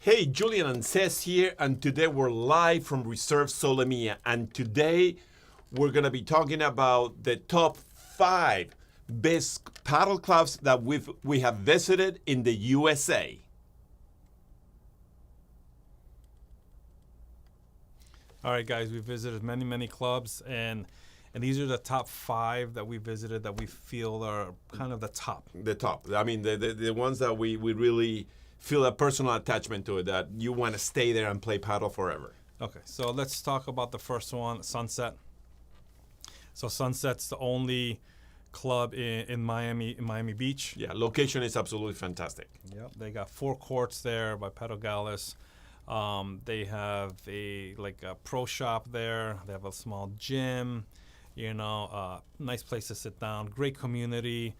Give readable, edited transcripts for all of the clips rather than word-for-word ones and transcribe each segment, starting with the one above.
Hey, Julian and Cesc here, and today we're live from Reserve Solomia, and today we're going to be talking about the top 5 best paddle clubs that we have visited in the USA. All right, guys, we visited many clubs, and these are the top 5 that we visited that we feel are kind of the top. The top. I mean, the ones that we really feel a personal attachment to it, that you want to stay there and play paddle forever. Okay, so let's talk about the first one, Sunset. So Sunset's the only club in Miami Beach. Yeah, location is absolutely fantastic. Yep, they got 4 courts there by Padel X. They have a pro shop there. They have a small gym. Nice place to sit down. Great community.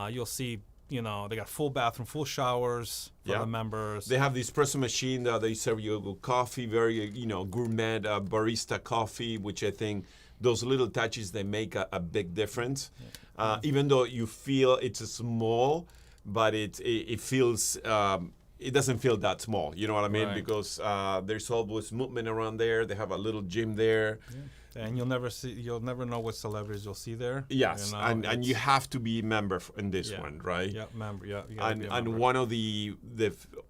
You'll see. They got full bathroom, full showers for the members. They have this espresso machine that they serve you with coffee, very, gourmet barista coffee, which I think those little touches, they make a big difference. Yeah. Even though you feel it's small, but it feels, it doesn't feel that small. You know what I mean? Right. Because there's always movement around there. They have a little gym there. Yeah. And you'll never know what celebrities you'll see there. Yes, and you have to be a member in this one, right? Yeah, member. Yeah, and one of the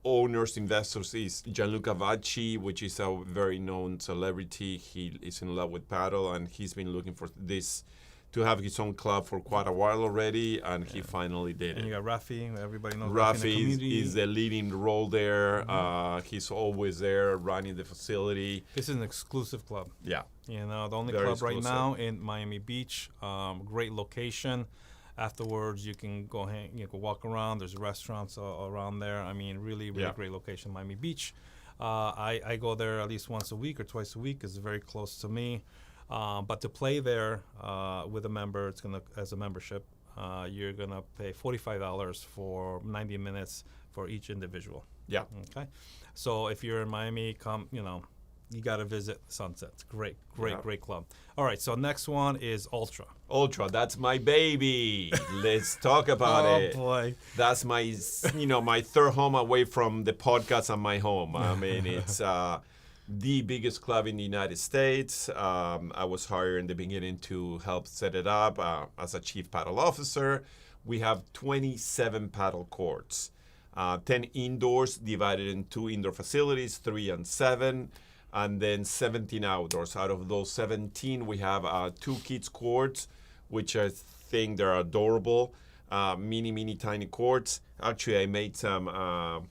owners, investors is Gianluca Vacci, which is a very known celebrity. He is in love with paddle, and he's been looking for this to have his own club for quite a while already, and he finally did it. And you got Rafi. Everybody knows Rafi is the leading role there. Mm-hmm. He's always there running the facility. This is an exclusive club. Yeah. The only Very club exclusive. right now in Miami Beach. Great location. Afterwards, you can go you can walk around. There's restaurants around there. I mean, really great location, Miami Beach. I go there at least once a week or twice a week. It's very close to me. But to play there with a member, as a membership, you're gonna pay $45 for 90 minutes for each individual. Yeah. Okay. So if you're in Miami, you got to visit Sunset. It's great club. All right. So next one is Ultra. Ultra, that's my baby. Let's talk about it. Oh boy. That's my, my third home away from the podcast and my home. I mean, it's the biggest club in the United States. I was hired in the beginning to help set it up as a chief paddle officer. We have 27 paddle courts, 10 indoors divided in 2 indoor facilities, 3 and 7, and then 17 outdoors. Out of those 17, we have 2 kids courts, which I think they're adorable. Mini tiny courts. Actually, I made some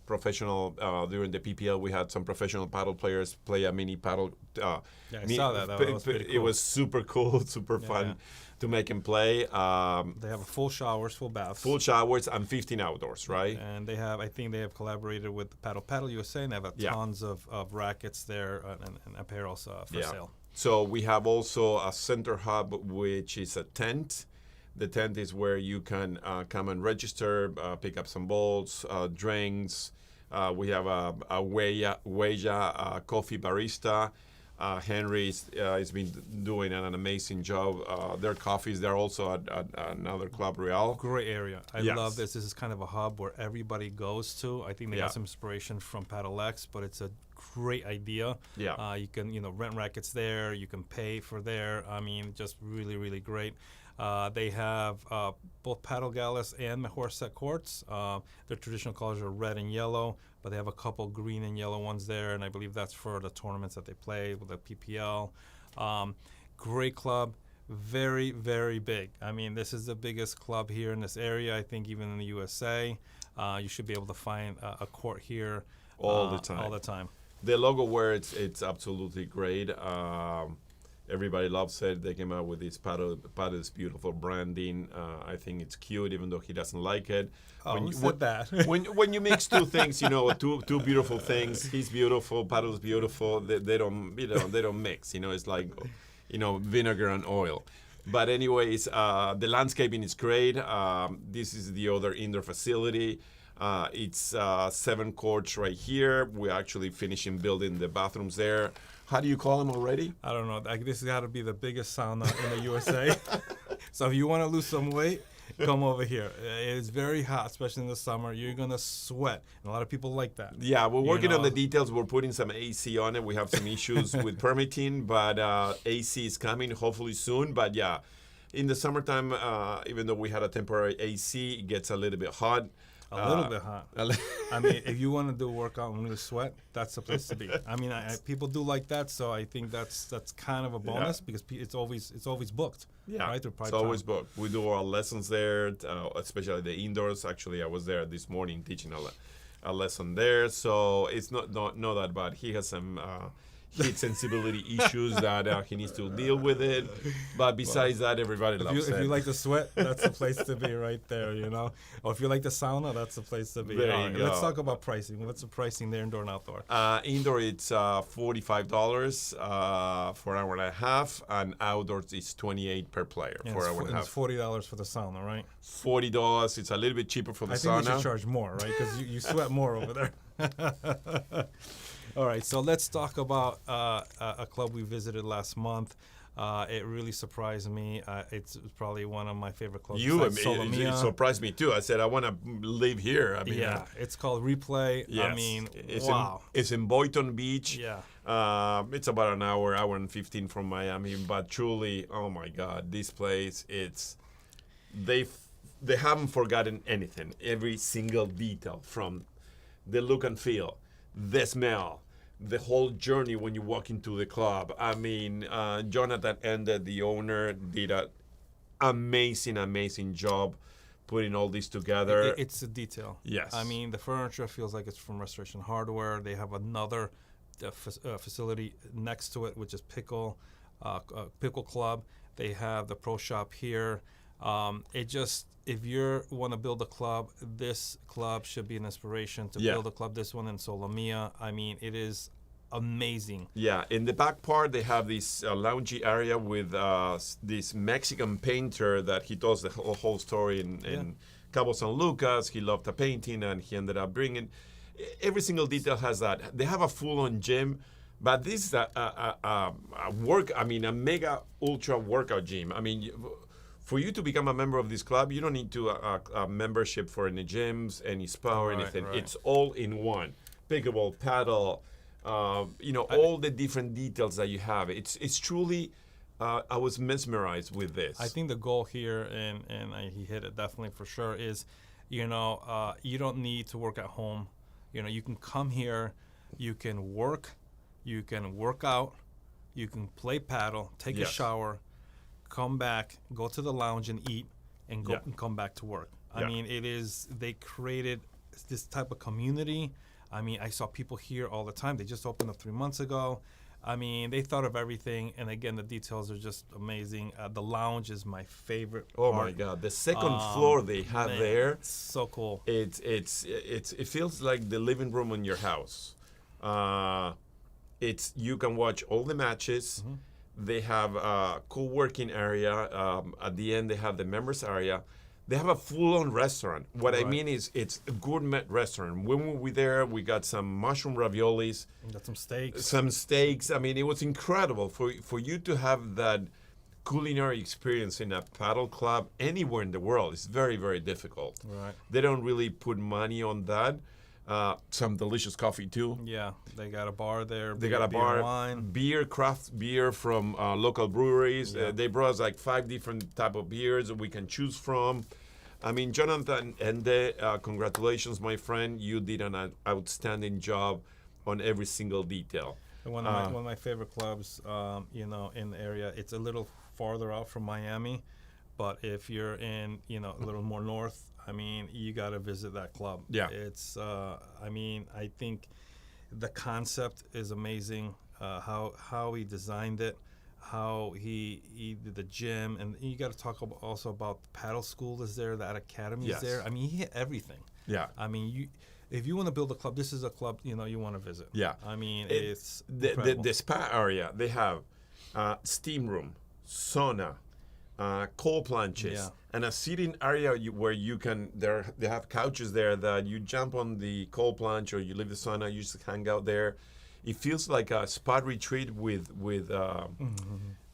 professional during the PPL. We had some professional paddle players play a mini paddle. I saw that. That was pretty cool. It was super cool, super fun to make him play. They have full showers, full baths. Full showers and 15 outdoors, right? And I think they have collaborated with Padel USA, and they have tons of rackets there and apparel for sale. So we have also a center hub, which is a tent. The tent is where you can come and register, pick up some balls, drinks. We have a Huella coffee barista. Henry has been doing an amazing job. Their coffees, they're also at another Club Real. Great area. I love this. This is kind of a hub where everybody goes to. I think they got some inspiration from Padel X, but it's a great idea. Yeah. You can rent rackets there. You can pay for there. I mean, just really great. They have both Padel X and Mejor set courts. Their traditional colors are red and yellow, but they have a couple green and yellow ones there, and I believe that's for the tournaments that they play with the PPL. Great club, very big. I mean, this is the biggest club here in this area, I think, even in the USA. You should be able to find a court here all the time. The logo wear, it's absolutely great. Everybody loves it. They came out with this Padel's beautiful branding. I think it's cute, even though he doesn't like it. Who said that? when you mix two things, two beautiful things. He's beautiful, Padel's beautiful. They don't mix. It's like, vinegar and oil. But anyways, the landscaping is great. This is the other indoor facility. It's 7 courts right here. We're actually finishing building the bathrooms there. How do you call them already? I don't know. This has got to be the biggest sauna in the USA. So if you want to lose some weight, come over here. It's very hot, especially in the summer. You're gonna sweat, and a lot of people like that. Yeah, we're working on the details. We're putting some AC on it. We have some issues with permitting, but AC is coming hopefully soon. But yeah, in the summertime, even though we had a temporary AC, it gets a little bit hot. A little bit hot. I mean, if you want to do a workout and really sweat, that's the place to be. I mean, people do like that, so I think that's kind of a bonus because it's always booked. Yeah, right? It's always booked. We do our lessons there, especially the indoors. Actually, I was there this morning teaching a lesson there, so it's not that bad. He has some heat sensibility issues that he needs to deal with it. But besides that, everybody loves it. If you like to sweat, that's the place to be right there, you know. Or if you like the sauna, that's the place to be. There you go. Let's talk about pricing. What's the pricing there, indoor and outdoor? Indoor, it's $45 for an hour and a half, and outdoors, it's $28 per player for an hour and a half. It's $40 for the sauna, right? $40. It's a little bit cheaper for the sauna. I think we should charge more, right? Because you sweat more over there. All right, so let's talk about a club we visited last month. It really surprised me. It's probably one of my favorite clubs. Solomia. It surprised me too. I said I want to live here. I mean, yeah, it's called Replay. Yes. I mean, wow. It's in Boynton Beach. Yeah. It's about an hour and 15 from Miami. But truly, oh my God, this place, they haven't forgotten anything. Every single detail, from the look and feel, the smell, the whole journey when you walk into the club. I mean, Jonathan Ende, the owner, did an amazing job putting all this together. It's a detail. Yes. I mean, the furniture feels like it's from Restoration Hardware. They have another facility next to it, which is Pickle Club. They have the pro shop here. If you want to build a club, this club should be an inspiration to build a club. This one in Solomia, I mean, it is amazing. Yeah, in the back part, they have this loungy area with this Mexican painter that he tells the whole story in Cabo San Lucas. He loved the painting, and he ended up bringing every single detail has that. They have a full-on gym, but this is a mega ultra workout gym. I mean, for you to become a member of this club, you don't need to a membership for any gyms, any spa or anything. Right. It's all in one. Pickleball, paddle, all the different details that you have. It's truly, I was mesmerized with this. I think the goal here, and he hit it definitely for sure, is, you don't need to work at home. You can come here, you can work out, you can play paddle, take a shower, come back, go to the lounge and eat, and come back to work. I mean, they created this type of community. I mean, I saw people here all the time. They just opened up 3 months ago. I mean, they thought of everything, and again, the details are just amazing. The lounge is my favorite part. My God, the second floor they have there. It's so cool. It feels like the living room in your house. You can watch all the matches. Mm-hmm. They have a co-working area. At the end, they have the members area. They have a full-on restaurant. What I mean is, it's a gourmet restaurant. When we were there, we got some mushroom raviolis. We got some steaks. I mean, it was incredible. For you to have that culinary experience in a paddle club anywhere in the world is very, very difficult. Right. They don't really put money on that. Some delicious coffee too. Yeah, they got a bar there. They got a bar, wine, craft beer from local breweries. They brought us like 5 different type of beers that we can choose from. I mean, Jonathan Ende, congratulations, my friend. You did an outstanding job on every single detail. One of my favorite clubs, in the area. It's a little farther out from Miami, but if you're in, a little more north, I mean, you got to visit that club. Yeah. It's, I think the concept is amazing, how he designed it, how he did the gym. And you got to talk also about the paddle school is there, that academy is there. I mean, he hit everything. Yeah. I mean, if you want to build a club, this is a club, you want to visit. Yeah. I mean, it's the spa area, they have steam room, sauna, cold plunges, and a seating area where you can. They have couches there that you jump on the cold plunge, or you leave the sauna. You just hang out there. It feels like a spa retreat with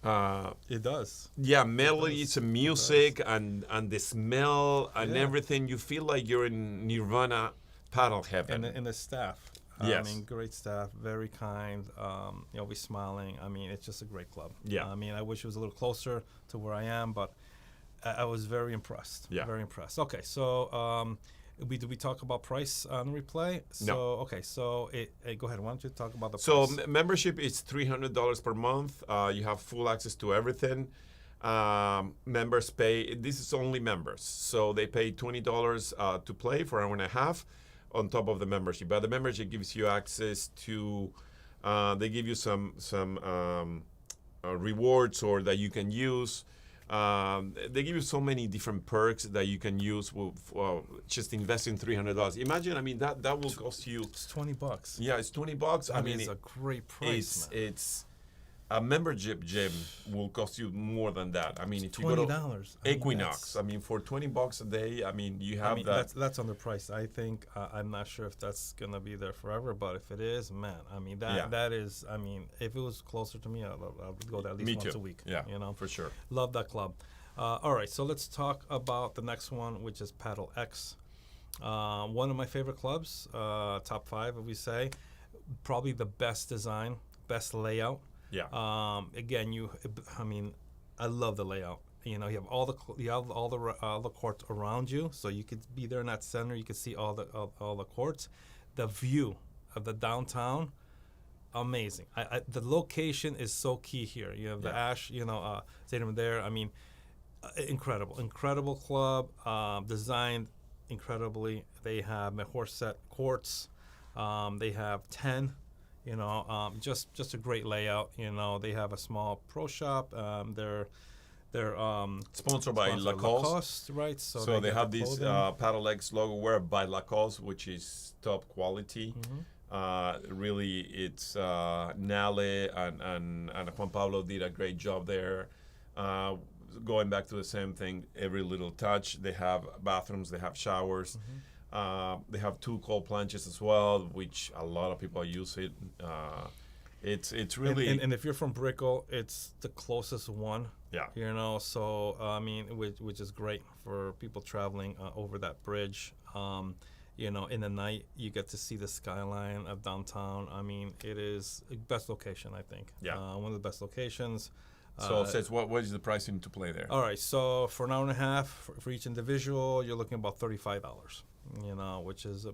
It does. Yeah, melodies and music and the smell and everything. You feel like you're in Nirvana paddle heaven. And the staff. Yes. I mean, great staff, very kind, always smiling. I mean, it's just a great club. Yeah. I mean, I wish it was a little closer to where I am, but I was very impressed. Yeah. Very impressed. Okay, so did we talk about price on replay? So, no. Okay, so go ahead. Why don't you talk about the so price? So membership is $300 per month. You have full access to everything. Members pay, this is only members. So they pay $20 to play for an hour and a half on top of the membership. But the membership gives you access to, they give you some rewards or that you can use. They give you so many different perks that you can use with just investing $300. Imagine, I mean, that will cost you. It's $20. Yeah, it's $20. I mean, it's a great price. It's a membership gym will cost you more than that. I mean, if you go to Equinox, I mean, for $20 a day, I mean, you have that. That's underpriced. I think I'm not sure if that's gonna be there forever, but if it is, man, I mean, that is. I mean, if it was closer to me, I would go there at least once a week. Yeah, you know, for sure. Love that club. All right, so let's talk about the next one, which is Padel X. One of my favorite clubs, top 5, if we say, probably the best design, best layout. Yeah. Again, I mean, I love the layout. You know, you have all the courts around you, so you could be there in that center. You could see all the courts. The view of the downtown, amazing. The location is so key here. You have the Ash, stadium there. I mean, incredible club, designed incredibly. They have mejor set courts. They have 10. Just a great layout. They have a small pro shop. They're sponsored by Lacoste, right? So they have this Padel X logo wear by Lacoste, which is top quality. Mm-hmm. Really, it's Nale and Juan Pablo did a great job there. Going back to the same thing, every little touch. They have bathrooms, they have showers. Mm-hmm. They have 2 cold planches as well, which a lot of people use it. It's really and if you're from Brickell, it's the closest one. Yeah. So I mean, which is great for people traveling over that bridge. In the night you get to see the skyline of downtown. I mean, it is the best location, I think. Yeah. One of the best locations. So it says, what is the pricing to play there? All right, so for an hour and a half for each individual, you're looking about $35. Which is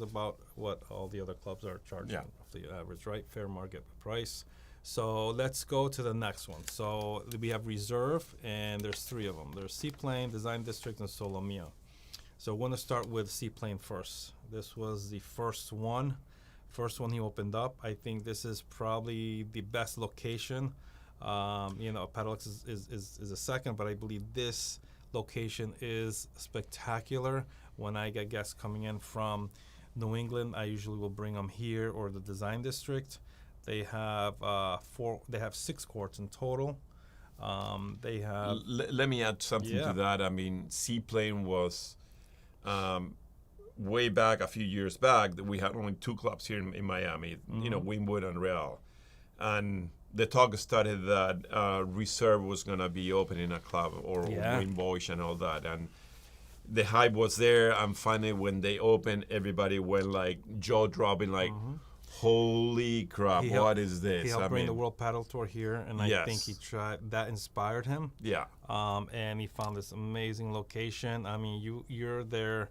about what all the other clubs are charging, roughly average, right? Fair market price. So let's go to the next one. So we have Reserve, and there's 3 of them. There's Seaplane, Design District, and Solomia. So we're going to start with Seaplane first. This was the first one he opened up. I think this is probably the best location. Padel X is a second, but I believe this location is spectacular. When I get guests coming in from New England, I usually will bring them here or the Design District. They have 6 courts in total. They have. Let me add something to that. I mean, Seaplane was way back a few years back. We had only 2 clubs here in Miami. Mm-hmm. Wynwood and Real, and the talk started that Reserve was gonna be opening a club or Wynwood and all that, and the hype was there, and finally when they opened, everybody went like jaw-dropping, like, holy crap, what is this? He helped bring the World Padel Tour here, and I think that inspired him. Yeah. And he found this amazing location. I mean, you're there,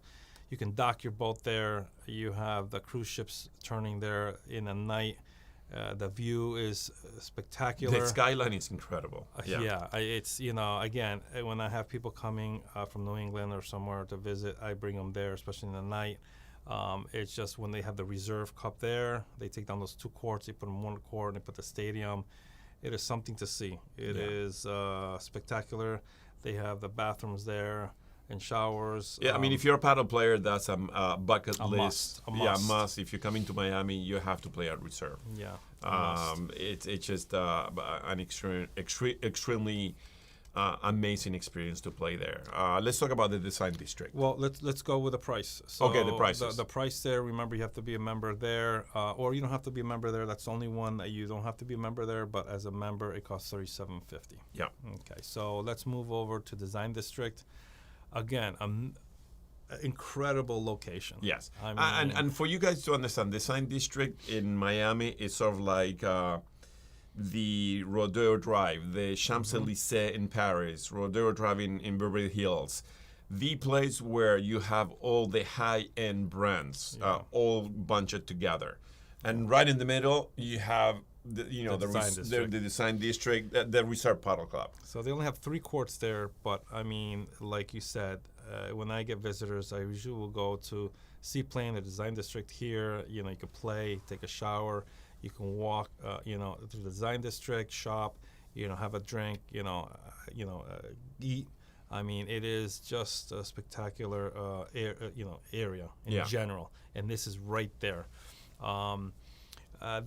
you can dock your boat there. You have the cruise ships turning there in the night. The view is spectacular. The skyline is incredible. It's, again, when I have people coming from New England or somewhere to visit, I bring them there, especially in the night. It's just when they have the Reserve Cup there, they take down those 2 courts, they put them in 1 court, and they put the stadium. It is something to see. It is spectacular. They have the bathrooms there and showers. Yeah, I mean, if you're a paddle player, that's a bucket list. Must. Yeah, must. If you come into Miami, you have to play at Reserve. Yeah. It's just an extremely amazing experience to play there. Let's talk about the design district. Well, let's go with the price. So okay, the prices. The price there. Remember, you have to be a member there, or you don't have to be a member there. That's the only one that you don't have to be a member there. But as a member, it costs $37.50. Yeah. Okay. So let's move over to design district. Again, incredible location. Yes. I mean, and for you guys to understand, design district in Miami is sort of like the Rodeo Drive, the Champs-Élysées in Paris, Rodeo Drive in Beverly Hills, the place where you have all the high-end brands all bunched together. And right in the middle, you have the design district, the Reserve Padel Club. So they only have 3 courts there, but I mean, like you said, when I get visitors, I usually will go to play in the design district here. You know, you can play, take a shower, you can walk, through the design district, shop, have a drink, eat. I mean, it is just a spectacular, area in general, and this is right there.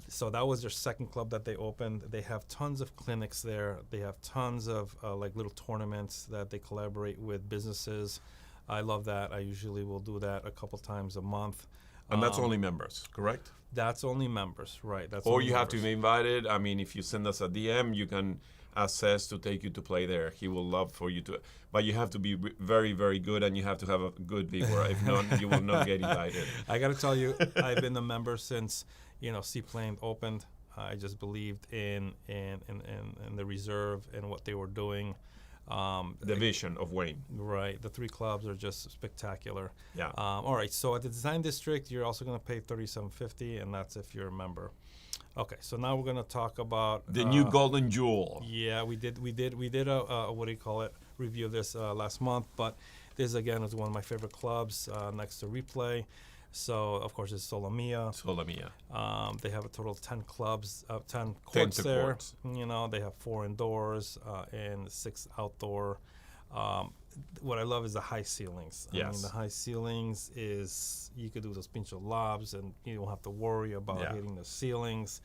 So that was their second club that they opened. They have tons of clinics there. They have tons of like little tournaments that they collaborate with businesses. I love that. I usually will do that a couple times a month. And that's only members, correct? That's only members, right? That's or you have to be invited. I mean, if you send us a DM, you can ask Cesc to take you to play there. He will love for you to. But you have to be very, very good, and you have to have a good viewer. If not, you will not get invited. I got to tell you, I've been a member since Seaplane opened. I just believed in the reserve and what they were doing. The vision of Wayne. Right. The 3 clubs are just spectacular. Yeah. All right. So at the design district, you're also going to pay $37.50, and that's if you're a member. Okay. So now we're going to talk about the new golden jewel. Yeah, we did a what do you call it, review of this last month, but this again is one of my favorite clubs next to Replay. So, of course, it's Solomia. They have a total of 10 clubs, 10 courts there. Courts. They have 4 indoors and 6 outdoor. What I love is the high ceilings. Yes. I mean, the high ceilings is, you could do those pincho lobs and you don't have to worry about hitting the ceilings.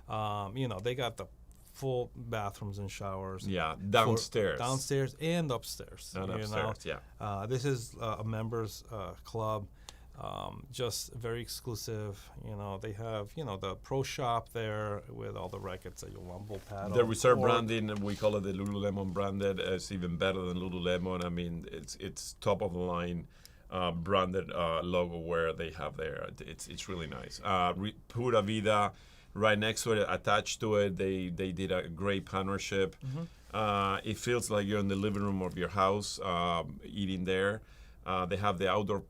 They got the full bathrooms and showers. Yeah, downstairs and upstairs. This is a members club. Just very exclusive. They have, the pro shop there with all the rackets that you'll want, bull paddle. The Reserve branding, we call it the Lululemon branded. It's even better than Lululemon. I mean, it's top of the line branded logo where they have there. It's really nice. Pura Vida, right next to it, attached to it, they did a great partnership. It feels like you're in the living room of your house eating there. They have the outdoor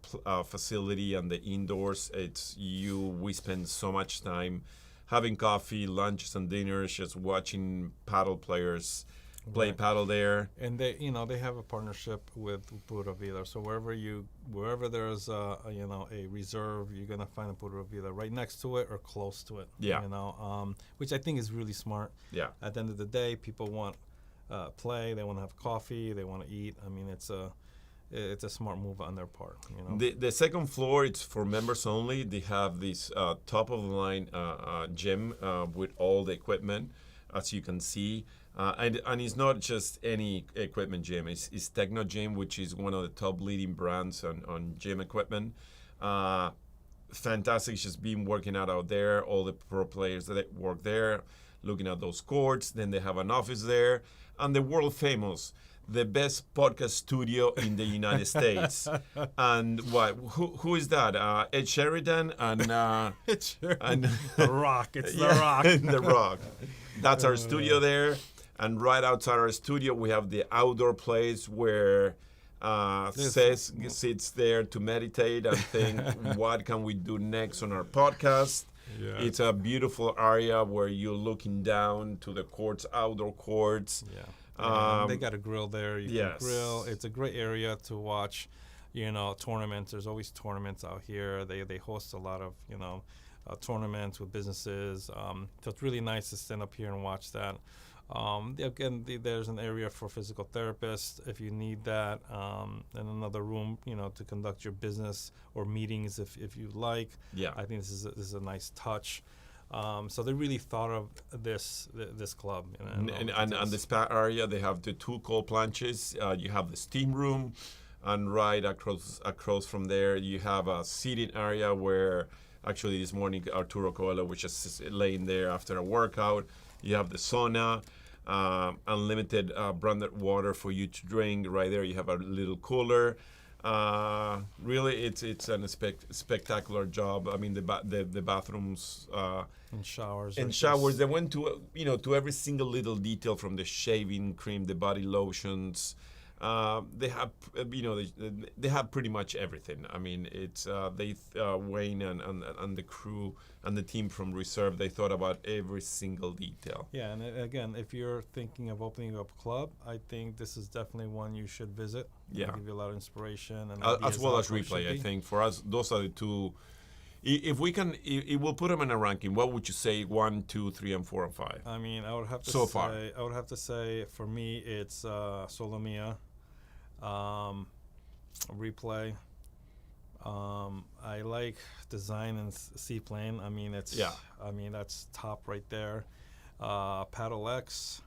facility and the indoors. We spend so much time having coffee, lunches, and dinners, just watching paddle players play paddle there. And they have a partnership with Pura Vida. So wherever there's a reserve, you're gonna find a Pura Vida right next to it or close to it. Yeah. Which I think is really smart. Yeah. At the end of the day, people want play. They want to have coffee. They want to eat. I mean, it's a smart move on their part. The second floor, it's for members only. They have this top of the line gym with all the equipment, as you can see. And it's not just any equipment gym. It's Techno Gym, which is one of the top leading brands on gym equipment. Fantastic, just been working out there. All the pro players that work there, looking at those courts. Then they have an office there. And the world famous, the best podcast studio in the United States. And who is that? Ed Sheridan and Ed Sheridan. And The Rock. It's The Rock. The Rock. That's our studio there. And right outside our studio, we have the outdoor place where Cesc sits there to meditate and think, what can we do next on our podcast? Yeah. It's a beautiful area where you're looking down to the courts, outdoor courts. Yeah. They got a grill there. You can grill. It's a great area to watch, tournaments. There's always tournaments out here. They host a lot of, tournaments with businesses. So it's really nice to stand up here and watch that. Again, there's an area for physical therapists if you need that, and another room, to conduct your business or meetings if you like. Yeah, I think this is a nice touch. So they really thought of this club. And the spa area, they have the 2 cold planches. You have the steam room, and right across from there, you have a seating area where actually this morning Arturo Coelho was just laying there after a workout. You have the sauna, unlimited branded water for you to drink. Right there, you have a little cooler. Really, it's an spectacular job. I mean, the bathrooms and showers. They went to every single little detail, from the shaving cream, the body lotions. They have they have pretty much everything. I mean, it's Wayne and the crew and the team from Reserve, they thought about every single detail. Yeah, and again, if you're thinking of opening up a club, I think this is definitely one you should visit. Yeah, it'll give you a lot of inspiration and as well as Replay. I think for us, those are the 2. If we can, it will put them in a ranking. What would you say? 1, 2, 3, and 4, and 5. I mean, I would have to so say, far. I would have to say for me, it's Solomia, Replay. I like Design and Seaplane. I mean, that's top right there. Padel X.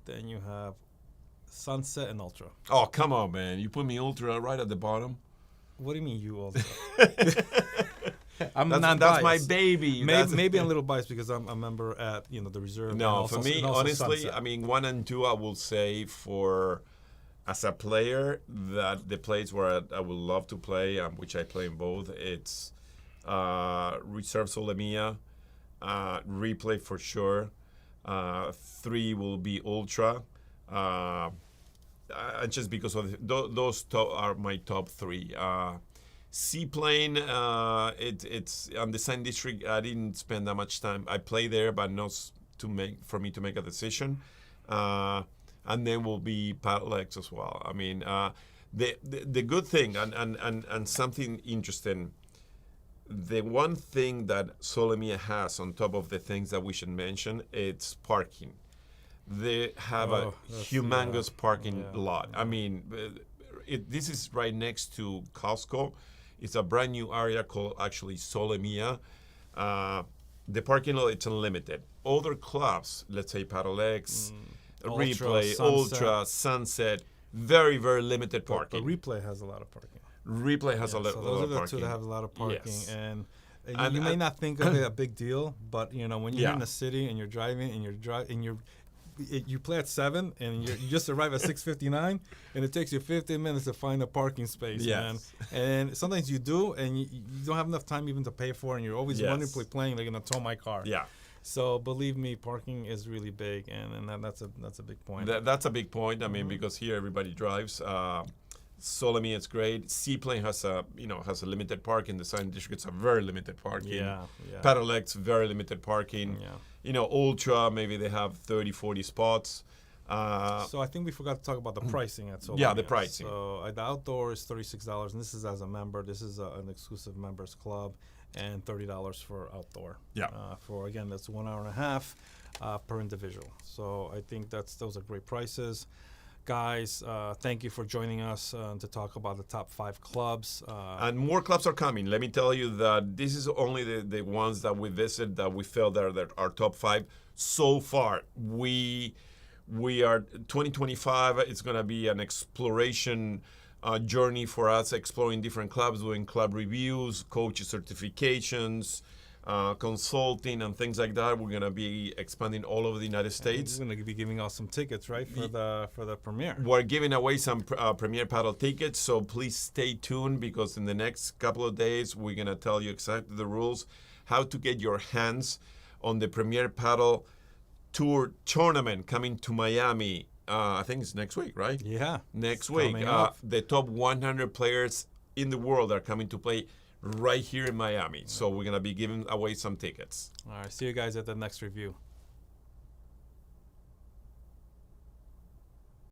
Then you have Sunset and Ultra. Oh, come on, man! You put me Ultra right at the bottom. What do you mean, you Ultra? That's my baby. Maybe I'm a little biased because I'm a member at the Reserve. No, for me, honestly, Sunset. I mean, 1 and 2, I will say as a player, that the place where I would love to play, which I play in both, it's Reserve Solomia, Replay for sure. 3 will be Ultra. Just because of those are my top 3. Seaplane, it's on the Design District. I didn't spend that much time. I play there, but not for me to make a decision. And then will be Padel X as well. I mean, the good thing and something interesting. The one thing that Solomia has on top of the things that we should mention, it's parking. They have a humongous parking lot. I mean, this is right next to Costco. It's a brand new area called actually Solomia. The parking lot, it's unlimited. Other clubs, let's say Padel X, Replay, Ultra, Sunset, very, very limited parking. But Replay has a lot of parking. Replay has a lot of parking. Those are the 2 that have a lot of parking. Yes. And you may not think of it a big deal, but when you're in the city and you're driving and you play at 7 and you just arrive at 6:59 and it takes you 15 minutes to find a parking space, man. And sometimes you do, and you don't have enough time even to pay for it, and you're always wondering, playing, they're going to tow my car. Yeah. So believe me, parking is really big, and that's a big point. That's a big point. I mean, because here everybody drives. Solomia, it's great. Seaplane has a limited parking. The Design District's a very limited parking. Yeah. Padel X, very limited parking. Yeah. Ultra, maybe they have 30, 40 spots. So I think we forgot to talk about the pricing at Solomia. Yeah, the pricing. So the outdoor is $36, and this is as a member. This is an exclusive members club, and $30 for outdoor. Yeah. For again, that's 1 hour and a half per individual. So I think those are great prices. Guys, thank you for joining us to talk about the top 5 clubs. And more clubs are coming. Let me tell you that this is only the ones that we visited that we felt that are top 5 so far. We are 2025. It's going to be an exploration journey for us, exploring different clubs, doing club reviews, coach certifications, consulting and things like that. We're gonna be expanding all over the United States. We're gonna be giving out some tickets, right, for the premiere. We're giving away some premiere paddle tickets, so please stay tuned because in the next couple of days we're gonna tell you exactly the rules, how to get your hands on the Premier Paddle Tour tournament coming to Miami. I think it's next week, right? Yeah, next week. The top 100 players in the world are coming to play right here in Miami. So we're going to be giving away some tickets. All right. See you guys at the next review.